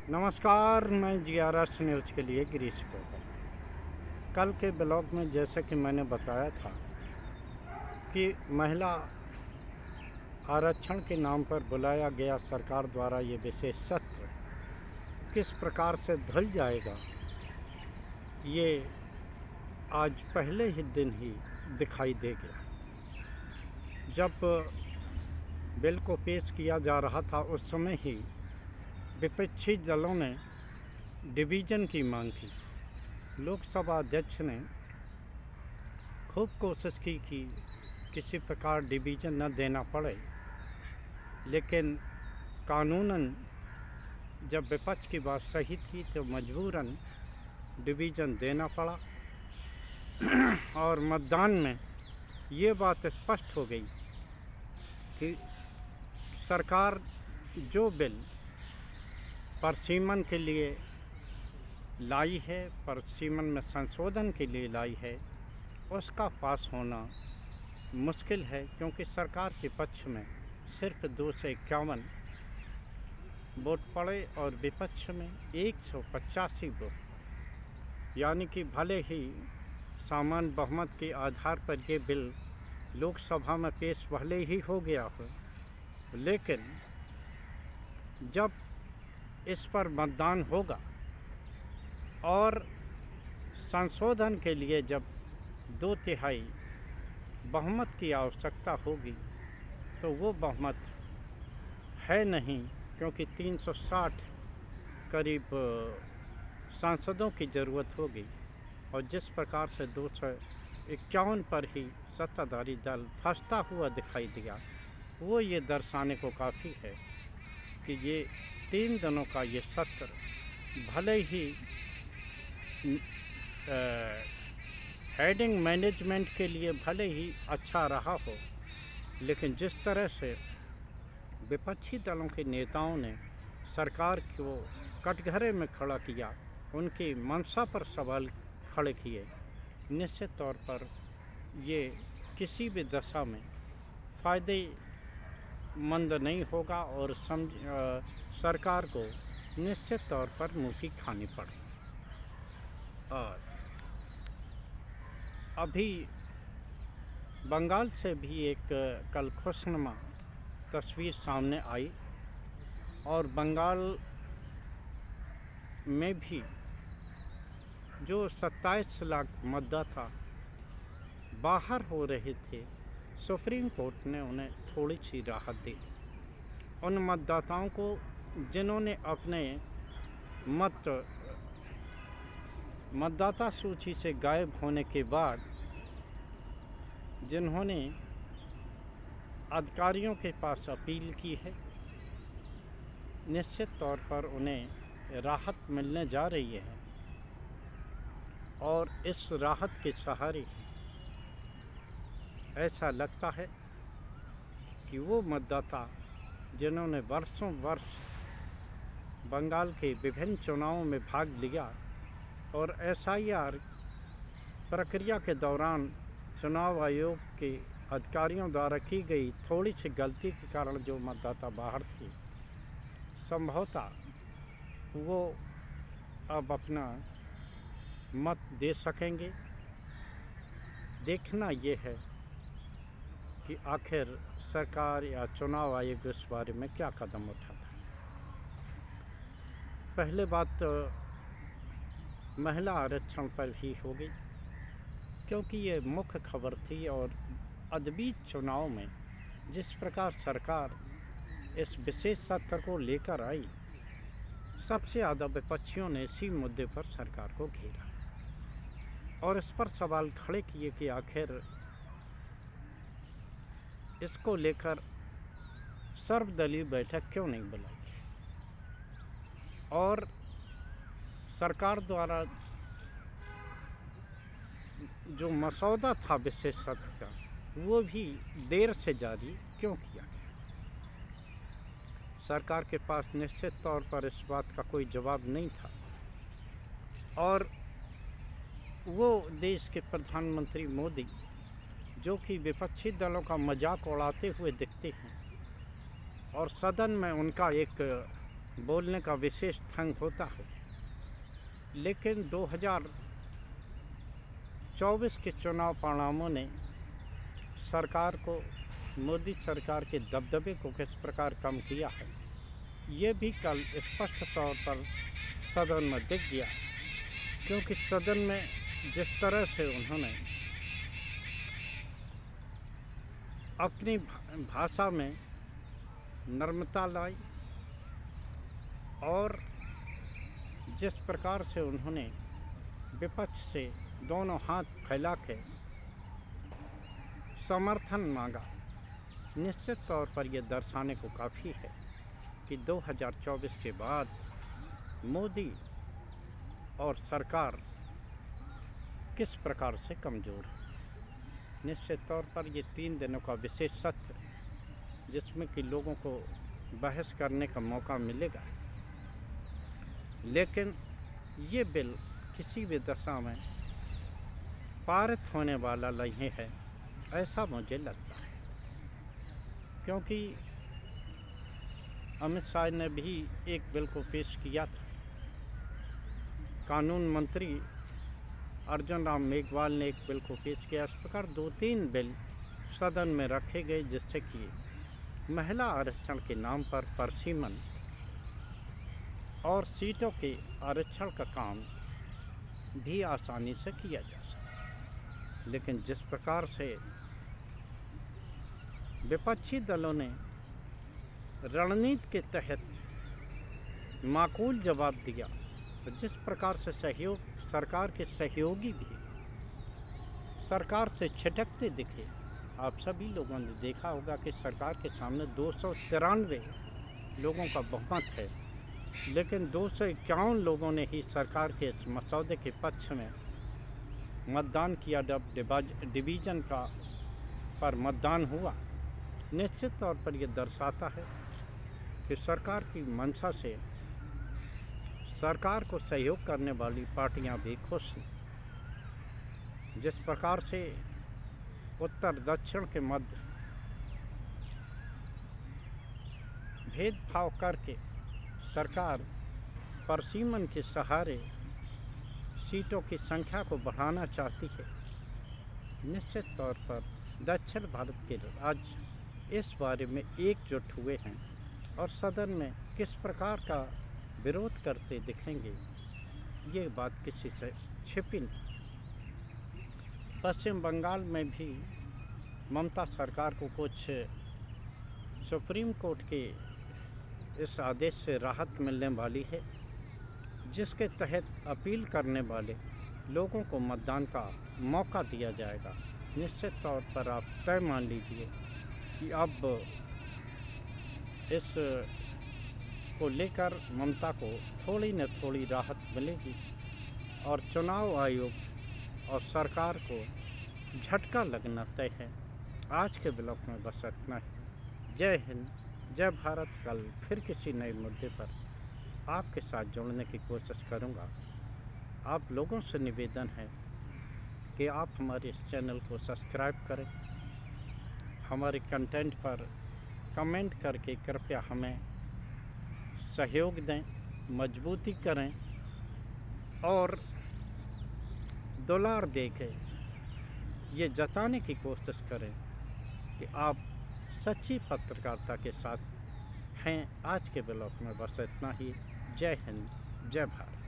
नमस्कार, मैं GRS news के लिए गिरीश कोकर। कल के ब्लॉग में जैसे कि मैंने बताया था कि महिला आरक्षण के नाम पर बुलाया गया सरकार द्वारा ये विशेष सत्र किस प्रकार से धुल जाएगा, ये आज पहले ही दिन ही दिखाई दे गया। जब बिल को पेश किया जा रहा था उस समय ही विपक्षी दलों ने डिवीज़न की मांग की। लोकसभा अध्यक्ष ने खूब कोशिश की कि किसी प्रकार डिवीज़न न देना पड़े, लेकिन कानूनन जब विपक्ष की बात सही थी तो मजबूरन डिवीज़न देना पड़ा। और मतदान में ये बात स्पष्ट हो गई कि सरकार जो बिल परसीमन के लिए लाई है, परसीमन में संशोधन के लिए लाई है, उसका पास होना मुश्किल है, क्योंकि सरकार के पक्ष में सिर्फ 251 वोट पड़े और विपक्ष में 185 वोट। यानी कि भले ही सामान्य बहुमत के आधार पर ये बिल लोकसभा में पेश भले ही हो गया हो, लेकिन जब इस पर मतदान होगा और संशोधन के लिए जब 2/3 बहुमत की आवश्यकता होगी तो वो बहुमत है नहीं, क्योंकि 360 करीब सांसदों की ज़रूरत होगी। और जिस प्रकार से 251 पर ही सत्ताधारी दल फंसता हुआ दिखाई दिया, वो ये दर्शाने को काफ़ी है कि ये 3 दिनों का ये सत्र भले ही हेडिंग मैनेजमेंट के लिए भले ही अच्छा रहा हो, लेकिन जिस तरह से विपक्षी दलों के नेताओं ने सरकार को कटघरे में खड़ा किया, उनकी मंशा पर सवाल खड़े किए, निश्चित तौर पर ये किसी भी दशा में फ़ायदेमंद नहीं होगा और सरकार को निश्चित तौर पर मुँह की खानी पड़ेगी। और अभी बंगाल से भी एक कल खुशनुमा तस्वीर सामने आई, और बंगाल में भी जो 27 लाख मतदाता बाहर हो रहे थे, सुप्रीम कोर्ट ने उन्हें थोड़ी सी राहत दे दी। उन मतदाताओं को जिन्होंने अपने मतदाता सूची से गायब होने के बाद जिन्होंने अधिकारियों के पास अपील की है, निश्चित तौर पर उन्हें राहत मिलने जा रही है। और इस राहत के सहारे ऐसा लगता है कि वो मतदाता जिन्होंने वर्षों वर्ष बंगाल के विभिन्न चुनावों में भाग लिया और SIR प्रक्रिया के दौरान चुनाव आयोग के अधिकारियों द्वारा की गई थोड़ी सी गलती के कारण जो मतदाता बाहर थे, संभवतः वो अब अपना मत दे सकेंगे। देखना ये है कि आखिर सरकार या चुनाव आयोग इस बारे में क्या कदम उठाता है। पहले बात तो महिला आरक्षण पर ही हो गई, क्योंकि ये मुख्य खबर थी। और अदबी चुनाव में जिस प्रकार सरकार इस विशेष सत्र को लेकर आई, सबसे ज़्यादा विपक्षियों ने इसी मुद्दे पर सरकार को घेरा और इस पर सवाल खड़े किए कि आखिर इसको लेकर सर्वदलीय बैठक क्यों नहीं बुलाई, और सरकार द्वारा जो मसौदा था विशेष सत्र का, वो भी देर से जारी क्यों किया गया। सरकार के पास निश्चित तौर पर इस बात का कोई जवाब नहीं था। और वो देश के प्रधानमंत्री मोदी, जो कि विपक्षी दलों का मजाक उड़ाते हुए दिखते हैं और सदन में उनका एक बोलने का विशेष ढंग होता है, लेकिन 2024 के चुनाव परिणामों ने सरकार को, मोदी सरकार के दबदबे को किस प्रकार कम किया है, ये भी कल स्पष्ट तौर पर सदन में दिख गया। क्योंकि सदन में जिस तरह से उन्होंने अपनी भाषा में नम्रता लाई और जिस प्रकार से उन्होंने विपक्ष से दोनों हाथ फैला के समर्थन मांगा, निश्चित तौर पर यह दर्शाने को काफ़ी है कि 2024 के बाद मोदी और सरकार किस प्रकार से कमज़ोर है। निश्चित तौर पर ये 3 दिनों का विशेष सत्र जिसमें कि लोगों को बहस करने का मौका मिलेगा, लेकिन ये बिल किसी भी दशा में पारित होने वाला नहीं है, ऐसा मुझे लगता है। क्योंकि अमित शाह ने भी एक बिल को पेश किया था, कानून मंत्री अर्जुन राम मेघवाल ने एक बिल को पेश किया। इस प्रकार 2-3 बिल सदन में रखे गए जिससे कि महिला आरक्षण के नाम पर परसीमन और सीटों के आरक्षण का काम भी आसानी से किया जा सके। लेकिन जिस प्रकार से विपक्षी दलों ने रणनीति के तहत माकूल जवाब दिया, जिस प्रकार से सरकार के सहयोगी भी सरकार से छिटकते दिखे। आप सभी लोगों ने देखा होगा कि सरकार के सामने 293 लोगों का बहुमत है, लेकिन 251 लोगों ने ही सरकार के इस मसौदे के पक्ष में मतदान किया। जब डिवीज़न का पर मतदान हुआ, निश्चित तौर पर यह दर्शाता है कि सरकार की मंशा से सरकार को सहयोग करने वाली पार्टियां भी खुश हैं। जिस प्रकार से उत्तर दक्षिण के मध्य भेदभाव करके सरकार परसीमन के सहारे सीटों की संख्या को बढ़ाना चाहती है, निश्चित तौर पर दक्षिण भारत के राज्य इस बारे में एकजुट हुए हैं और सदन में किस प्रकार का विरोध करते दिखेंगे, ये बात किसी से छिपी नहीं। पश्चिम बंगाल में भी ममता सरकार को कुछ सुप्रीम कोर्ट के इस आदेश से राहत मिलने वाली है, जिसके तहत अपील करने वाले लोगों को मतदान का मौका दिया जाएगा। निश्चित तौर पर आप तय मान लीजिए कि अब इस को लेकर ममता को थोड़ी न थोड़ी राहत मिलेगी और चुनाव आयोग और सरकार को झटका लगना तय है। आज के ब्लॉग में बस इतना ही। जय हिंद, जय भारत। कल फिर किसी नए मुद्दे पर आपके साथ जुड़ने की कोशिश करूंगा। आप लोगों से निवेदन है कि आप हमारे इस चैनल को सब्सक्राइब करें, हमारे कंटेंट पर कमेंट करके कृपया हमें सहयोग दें, मजबूती करें और दुलार देके ये जताने की कोशिश करें कि आप सच्ची पत्रकारिता के साथ हैं। आज के ब्लॉग में बस इतना ही। जय हिंद, जय भारत।